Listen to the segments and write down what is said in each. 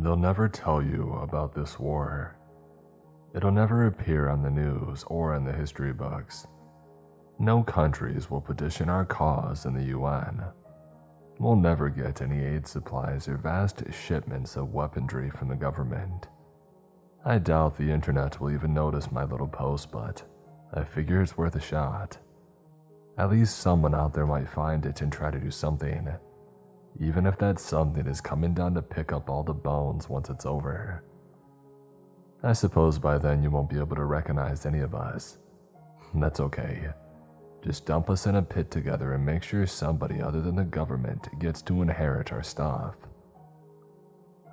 They'll never tell you about this war. It'll never appear on the news or in the history books. No countries will petition our cause in the UN. We'll never get any aid supplies or vast shipments of weaponry from the government. I doubt the internet will even notice my little post, but I figure it's worth a shot. At least someone out there might find it and try to do something, even if that something is coming down to pick up all the bones once it's over. I suppose by then you won't be able to recognize any of us. That's okay. Just dump us in a pit together and make sure somebody other than the government gets to inherit our stuff.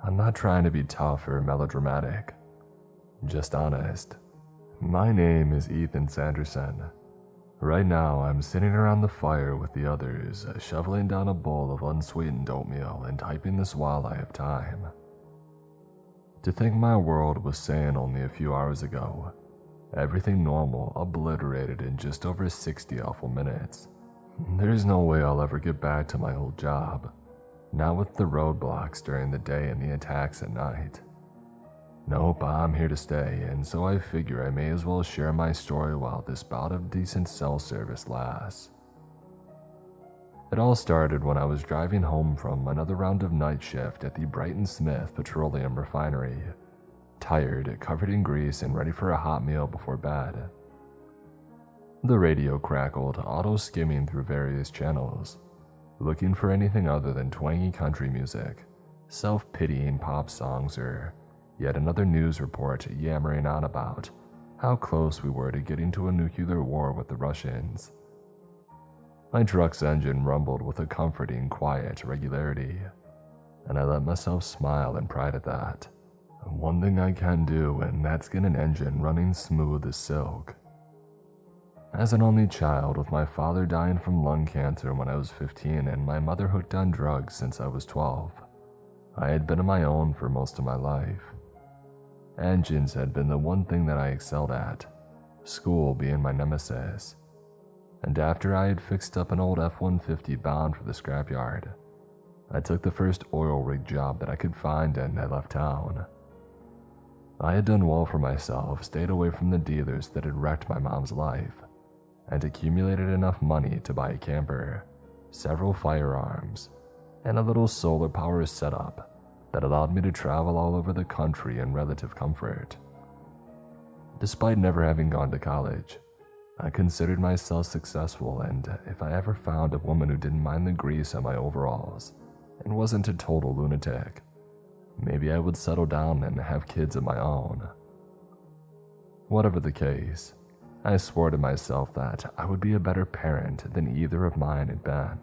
I'm not trying to be tough or melodramatic, just honest. My name is Ethan Sanderson. Right now, I'm sitting around the fire with the others, shoveling down a bowl of unsweetened oatmeal and typing this while I have time. To think my world was sane only a few hours ago, everything normal obliterated in just over 60 awful minutes. There's no way I'll ever get back to my old job, not with the roadblocks during the day and the attacks at night. Nope, I'm here to stay, and so I figure I may as well share my story while this bout of decent cell service lasts. It all started when I was driving home from another round of night shift at the Brighton Smith Petroleum Refinery, tired, covered in grease, and ready for a hot meal before bed. The radio crackled, auto-skimming through various channels, looking for anything other than twangy country music, self-pitying pop songs, or yet another news report yammering on about how close we were to getting to a nuclear war with the Russians. My truck's engine rumbled with a comforting, quiet regularity, and I let myself smile in pride at that. One thing I can do, and that's get an engine running smooth as silk. As an only child, with my father dying from lung cancer when I was 15 and my mother hooked on drugs since I was 12, I had been on my own for most of my life. Engines had been the one thing that I excelled at, school being my nemesis. And after I had fixed up an old F-150 bound for the scrapyard, I took the first oil rig job that I could find and I left town. I had done well for myself, stayed away from the dealers that had wrecked my mom's life, and accumulated enough money to buy a camper, several firearms, and a little solar power setup that allowed me to travel all over the country in relative comfort. Despite never having gone to college, I considered myself successful, and if I ever found a woman who didn't mind the grease on my overalls and wasn't a total lunatic, maybe I would settle down and have kids of my own. Whatever the case, I swore to myself that I would be a better parent than either of mine had been.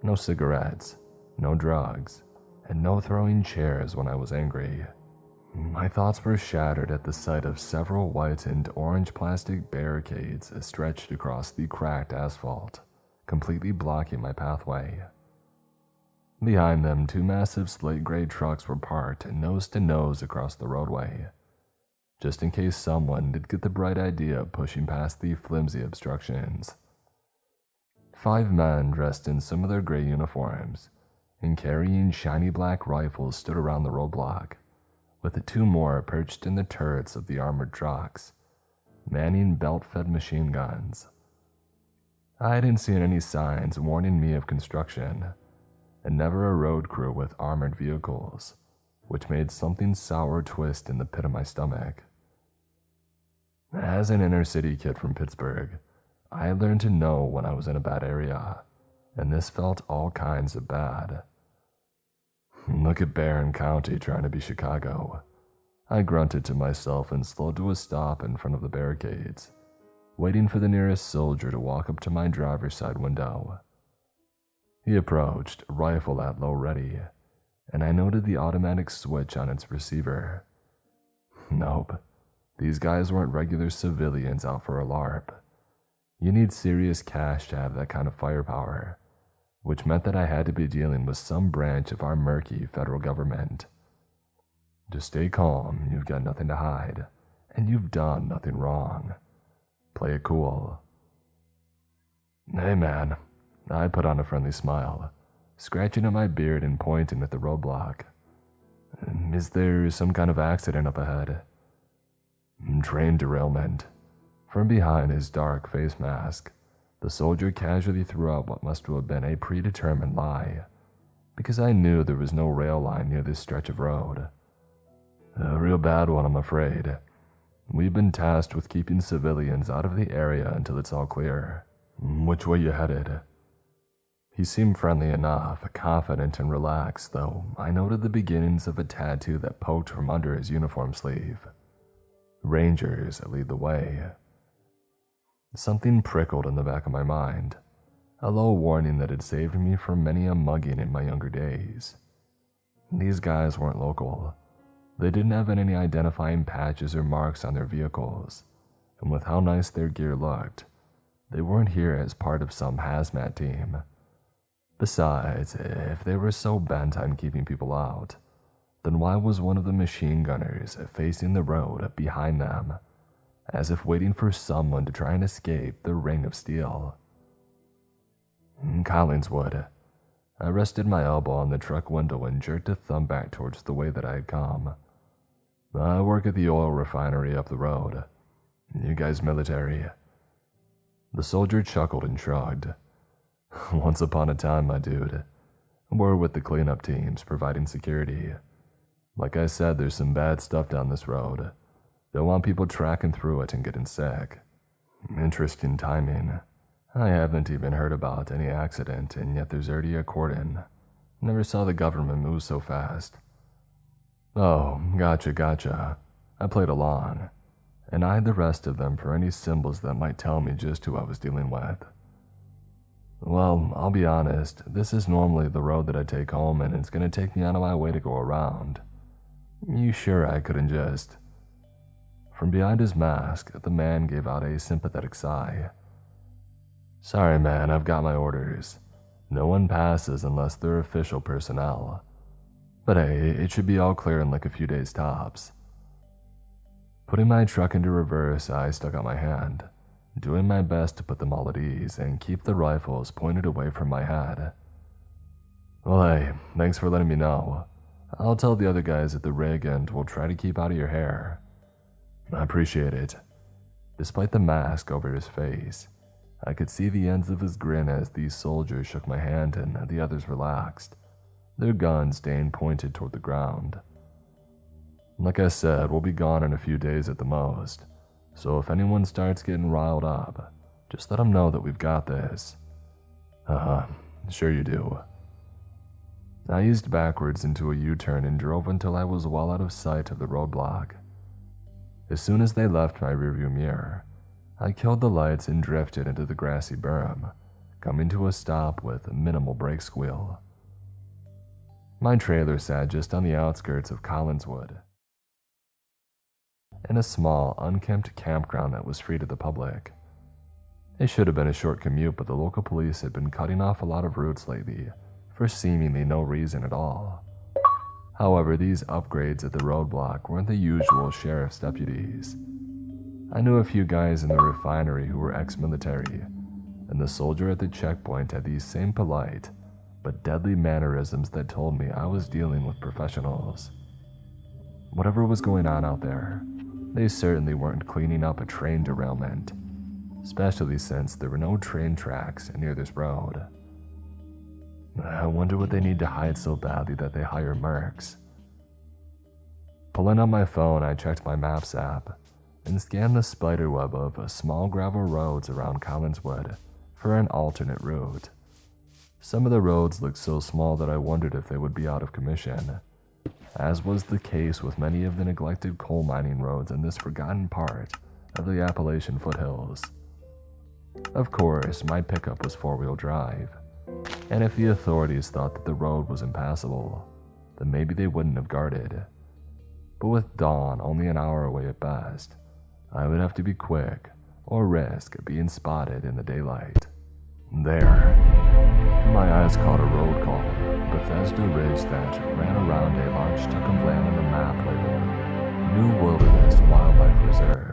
No cigarettes, no drugs, and no throwing chairs when I was angry. My thoughts were shattered at the sight of several white and orange plastic barricades stretched across the cracked asphalt, completely blocking my pathway. Behind them, two massive slate-gray trucks were parked nose to nose across the roadway, just in case someone did get the bright idea of pushing past the flimsy obstructions. 5 men dressed in similar gray uniforms and carrying shiny black rifles stood around the roadblock, with the 2 more perched in the turrets of the armored trucks, manning belt-fed machine guns. I hadn't seen any signs warning me of construction, and never a road crew with armored vehicles, which made something sour twist in the pit of my stomach. As an inner-city kid from Pittsburgh, I had learned to know when I was in a bad area, and this felt all kinds of bad. Look at Barron County trying to be Chicago. I grunted to myself and slowed to a stop in front of the barricades, waiting for the nearest soldier to walk up to my driver's side window. He approached, rifle at low ready, and I noted the automatic switch on its receiver. Nope, these guys weren't regular civilians out for a LARP. You need serious cash to have that kind of firepower, which meant that I had to be dealing with some branch of our murky federal government. Just stay calm, you've got nothing to hide, and you've done nothing wrong. Play it cool. Hey man, I put on a friendly smile, scratching at my beard and pointing at the roadblock. Is there some kind of accident up ahead? Train derailment. From behind his dark face mask, the soldier casually threw out what must have been a predetermined lie, because I knew there was no rail line near this stretch of road. A real bad one, I'm afraid. We've been tasked with keeping civilians out of the area until it's all clear. Which way you headed? He seemed friendly enough, confident and relaxed, though I noted the beginnings of a tattoo that poked from under his uniform sleeve. Rangers lead the way. Something prickled in the back of my mind, a low warning that had saved me from many a mugging in my younger days. These guys weren't local. They didn't have any identifying patches or marks on their vehicles, and with how nice their gear looked, they weren't here as part of some hazmat team. Besides, if they were so bent on keeping people out, then why was one of the machine gunners facing the road behind them, as if waiting for someone to try and escape the ring of steel? Collinswood. I rested my elbow on the truck window and jerked a thumb back towards the way that I had come. I work at the oil refinery up the road. You guys military? The soldier chuckled and shrugged. Once upon a time, my dude. We're with the cleanup teams providing security. Like I said, there's some bad stuff down this road. Don't want people tracking through it and getting sick. Interesting timing. I haven't even heard about any accident, and yet there's already a cordon. Never saw the government move so fast. Oh, gotcha. I played along, and eyed the rest of them for any symbols that might tell me just who I was dealing with. Well, I'll be honest, this is normally the road that I take home, and it's going to take me out of my way to go around. You sure I couldn't just... From behind his mask, the man gave out a sympathetic sigh. Sorry, man, I've got my orders. No one passes unless they're official personnel. But hey, it should be all clear in like a few days tops. Putting my truck into reverse, I stuck out my hand, doing my best to put them all at ease and keep the rifles pointed away from my head. Well, hey, thanks for letting me know. I'll tell the other guys at the rig and we'll try to keep out of your hair. I appreciate it. Despite the mask over his face, I could see the ends of his grin as these soldiers shook my hand and the others relaxed, their guns staying pointed toward the ground. Like I said, we'll be gone in a few days at the most, so if anyone starts getting riled up, just let them know that we've got this. Sure you do. I eased backwards into a U-turn and drove until I was well out of sight of the roadblock. As soon as they left my rearview mirror, I killed the lights and drifted into the grassy berm, coming to a stop with a minimal brake squeal. My trailer sat just on the outskirts of Collinswood, in a small, unkempt campground that was free to the public. It should have been a short commute, but the local police had been cutting off a lot of routes lately for seemingly no reason at all. However, these upgrades at the roadblock weren't the usual sheriff's deputies. I knew a few guys in the refinery who were ex-military, and the soldier at the checkpoint had these same polite but deadly mannerisms that told me I was dealing with professionals. Whatever was going on out there, they certainly weren't cleaning up a train derailment, especially since there were no train tracks near this road. I wonder what they need to hide so badly that they hire mercs. Pulling out my phone, I checked my Maps app and scanned the spiderweb of small gravel roads around Collinswood for an alternate route. Some of the roads looked so small that I wondered if they would be out of commission, as was the case with many of the neglected coal mining roads in this forgotten part of the Appalachian foothills. Of course, my pickup was four-wheel drive, and if the authorities thought that the road was impassable, then maybe they wouldn't have guarded. But with dawn only an hour away at best, I would have to be quick or risk being spotted in the daylight. There, my eyes caught a road called Bethesda Ridge that ran around a large chunk of land on the map labeled New Wilderness Wildlife Reserve.